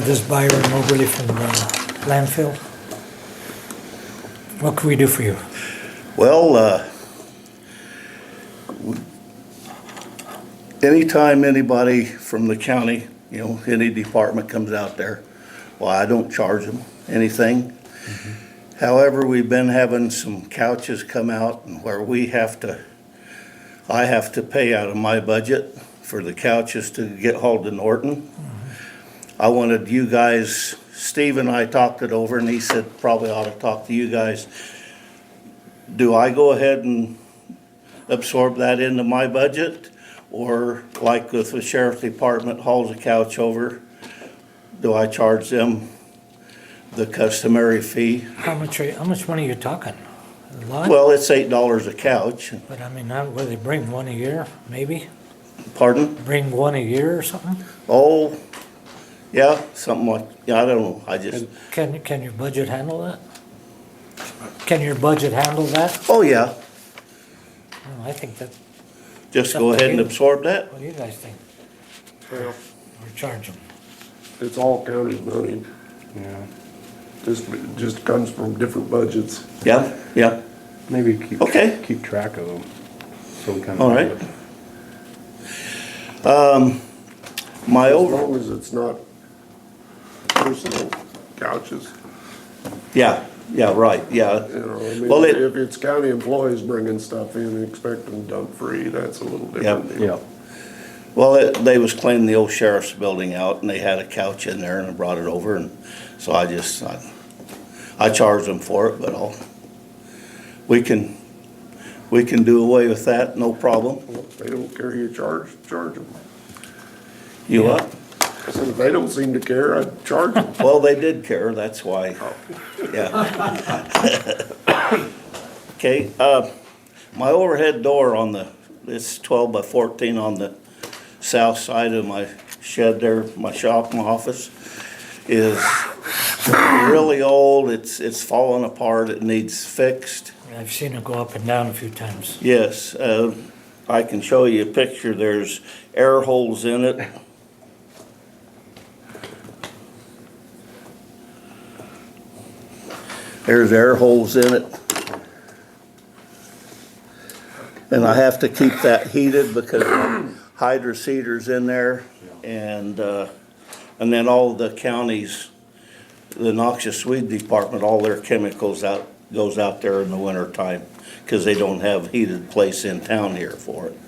this buyer in Moberly from the landfill. What can we do for you? Well, anytime anybody from the county, any department comes out there, well, I don't charge them anything. However, we've been having some couches come out and where I have to pay out of my budget for the couches to get hauled to Norton. I wanted you guys, Steve and I talked it over and he said probably ought to talk to you guys. Do I go ahead and absorb that into my budget? Or like with the sheriff's department hauls a couch over, do I charge them the customary fee? How much money are you talking? A lot? Well, it's $8 a couch. But I mean, will they bring one a year, maybe? Pardon? Bring one a year or something? Oh, yeah, something like, I don't know, I just, Can your budget handle that? Can your budget handle that? oh yeah, I think that, just go ahead and absorb that. what do you guys think? Well, Or charge them? it's all county money. Yeah, This just comes from different budgets. Yeah, yeah, maybe keep. Okay. Keep track of them. So we kind of. all right. My As over, long as it's not personal couches, yeah, right, yeah. I mean, Well, if it's county employees bringing stuff in and expect them dump free, that's a little different. deal. Yeah. Well, they was cleaning the old sheriff's building out and they had a couch in there and I brought it over and so I charged them for it, but we can do away with that, no problem. Well, if they don't care you charge them. You what? I said, if they don't seem to care, I'd charge them. Well, they did care, that's why, yeah. Okay, my overhead door it's 12 by 14 on the south side of my shed there, my shop, my office, is really old, it's falling apart, it needs fixed. I've seen it go up and down a few times. Yes, I can show you a picture, there's air holes in it. There's air holes in it. And I have to keep that heated because hydro heater's in there. And then all the counties, the noxious weed department, all their chemicals goes out there in the winter time because they don't have heated place in town here for it.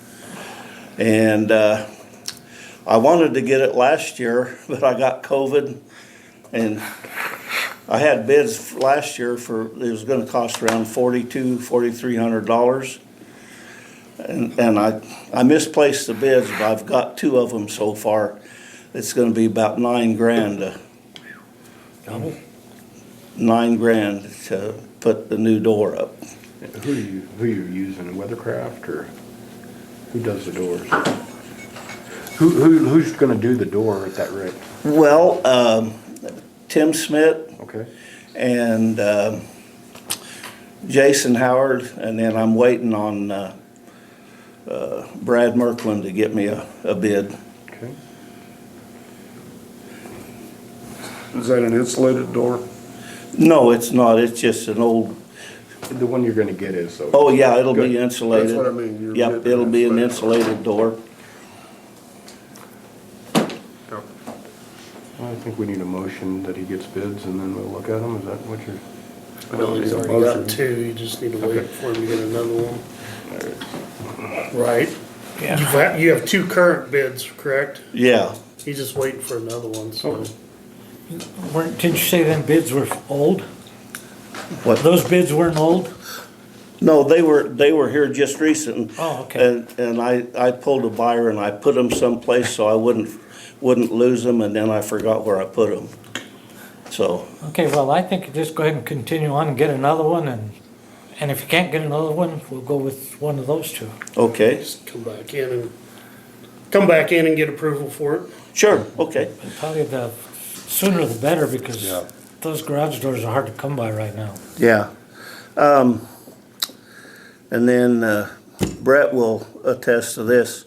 And I wanted to get it last year, but I got COVID and I had bids last year it was gonna cost around $4,300. And I misplaced the bids, but I've got 2 of them so far. It's gonna be about $9,000 to put the new door up. Who are you using, Weathercraft or who does the doors? Who's gonna do the door at that rate? Well, Tim Smith Okay. and Jason Howard, and then I'm waiting on Brad Merklin to get me a bid. Okay. Is that an insulated door? No, it's not, it's just an old, The one you're gonna get is though. oh yeah, it'll be Good. insulated. That's what I mean, you're Yep, getting it'll be an insulated. insulated door. I think we need a motion that he gets bids and then we'll look at them. Is that what you're? No, He's it's a already got motion. 2, you just need to Okay. wait for him to get another one. Right? Yeah. You have 2 current bids, correct? Yeah, He's just waiting for another one, so. Didn't you say them bids were old? what? Those bids weren't old? No, they were here just recent. Oh, okay. And I pulled a buyer and I put them someplace so I wouldn't lose them, and then I forgot where I put them. So, Okay, well, I think you just go ahead and continue on and get another one, and if you can't get another one, we'll go with one of those 2. okay, Just come back in and get approval for it. sure, okay. But probably the sooner the better, because Yeah. those garage doors are hard to come by right now. Yeah. And then Brett will attest to this.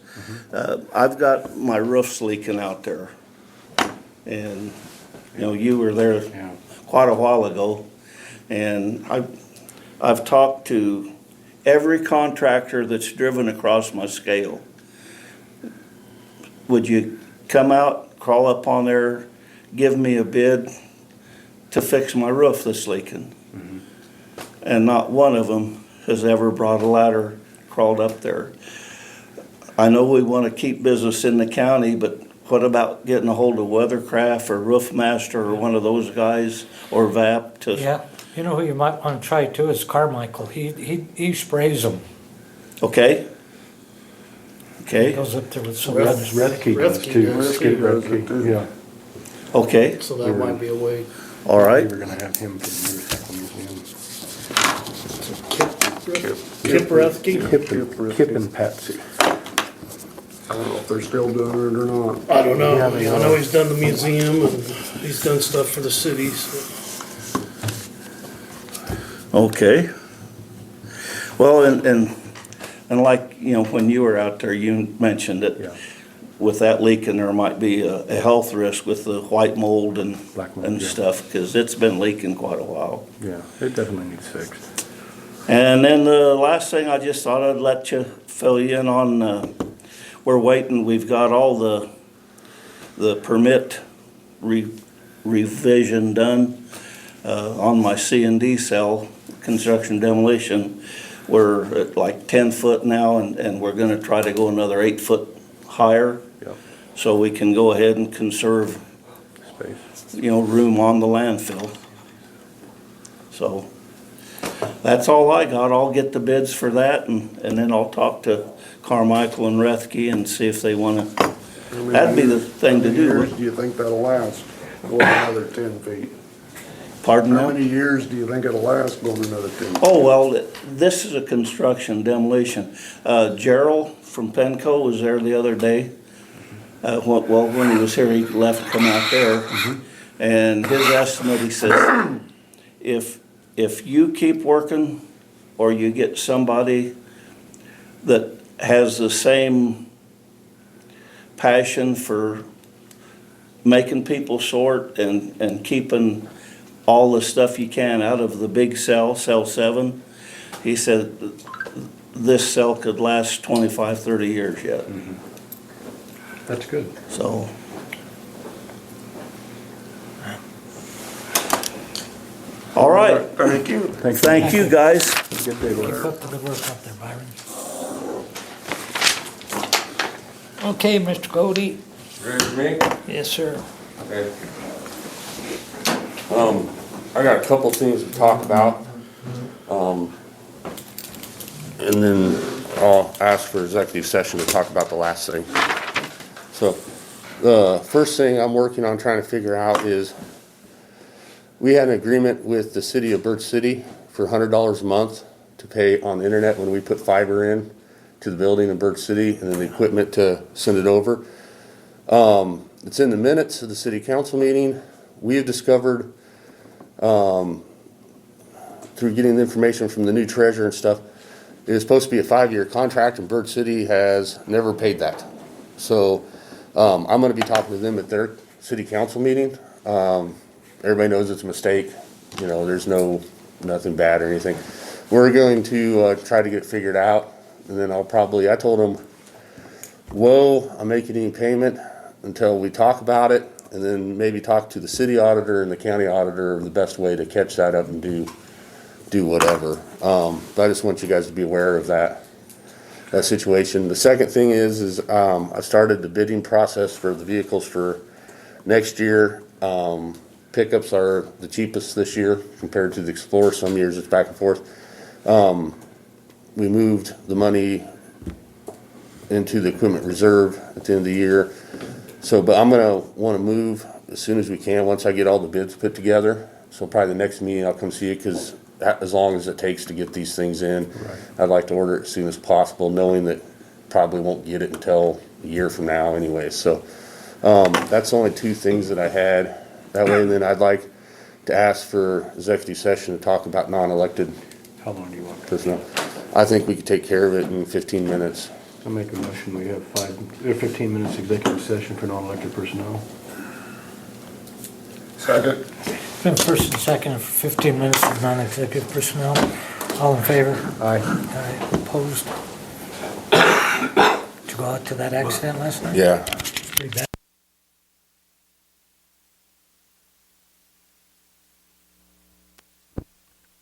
I've got my roofs leaking out there. And You know, you were there Yeah. quite a while ago, and I've talked to every contractor that's driven across my scale. Would you come out, crawl up on there, give me a bid to fix my roof that's leaking? And not one of them has ever brought a ladder, crawled up there. I know we want to keep business in the county, but what about getting a hold of Weathercraft or Roofmaster or one of those guys, or VAP to? Yeah, you know who you might wanna try too is Carmichael. He sprays them. Okay? He Okay, goes up there with some Reth- others. Redkey does Redkey too. does Skip too. Redkey, yeah. okay, So that might be a way. all We right. were gonna have him for the motorcycle museum. Kip Rethke? Kip and Patsy. I don't know if they're still doing it or not. I don't know. Yeah, I they know are. he's done the museum and he's done stuff for the city, so. Okay. Well, and like, you know, when you were out there, you mentioned Yeah. that with that leaking, there might be a health risk with the white mold and, Black mold, and yeah. stuff, because it's been leaking quite a while. Yeah, it definitely needs fixed. And then the last thing, I just thought I'd let you fill you in on, we're waiting, we've got all the permit revision done on my C&D cell, construction demolition. We're at like 10 foot now, and we're gonna try to go another 8 foot higher, Yep, so we can go ahead and conserve, space. you know, room on the landfill. So, that's all I got. I'll get the bids for that, and then I'll talk to Carmichael and Rethke and see if they wanna, that'd be the thing to How many years do. do you think that'll last? Going another 10 feet? Pardon How me? many years do you think it'll last going another 10 feet? Oh, well, this is a construction demolition. Gerald from Penco was there the other day. Well, when he was here, he left, come out there. And his estimate, he says, if you keep working, or you get somebody that has the same passion for making people sort and keeping all the stuff you can out of the big cell 7, he said this cell could last 25, 30 years yet. That's good. So, all right. Thank you. Thank you, guys. Good day, Keep Larry. up the good work up there, Byron. Okay, Mr. Cody. Ready for me? Yes, sir. Okay. I got a couple things to talk about. And then I'll ask for executive session to talk about the last thing. So, the first thing I'm working on trying to figure out is, we had an agreement with the city of Birch City for $100 a month to pay on the internet when we put fiber in to the building in Birch City, and then the equipment to send it over. It's in the minutes of the city council meeting. We have discovered, through getting the information from the new treasurer and stuff, it is supposed to be a 5-year contract, and Birch City has never paid that. So, I'm gonna be talking to them at their city council meeting. Everybody knows it's a mistake, you know, there's nothing bad or anything. We're going to, try to get it figured out, and then I told them, whoa, I'm making any payment until we talk about it, and then maybe talk to the city auditor and the county auditor of the best way to catch that up and do whatever. But I just want you guys to be aware of that situation. The second thing is I've started the bidding process for the vehicles for next year. Pickups are the cheapest this year compared to the Explorer. Some years it's back and forth. We moved the money into the equipment reserve at the end of the year. So, but I'm gonna wanna move as soon as we can, once I get all the bids put together. So probably the next meeting I'll come see you, cause as long as it takes to get these things in, I'd like to order it as soon as possible, knowing that probably won't get it until a year from now anyway. So, that's the only two things that I had that way. And then I'd like to ask for executive session to talk about non-elected How long do you want? personnel. I think we could take care of it in 15 minutes. I'll make a motion, we have 15 minutes executive session for non-elected personnel. Second. Been first and second for 15 minutes of non-executive personnel. All in favor? Aye. Aye. Opposed? Did you go out to that accident last night? Yeah. Pretty bad.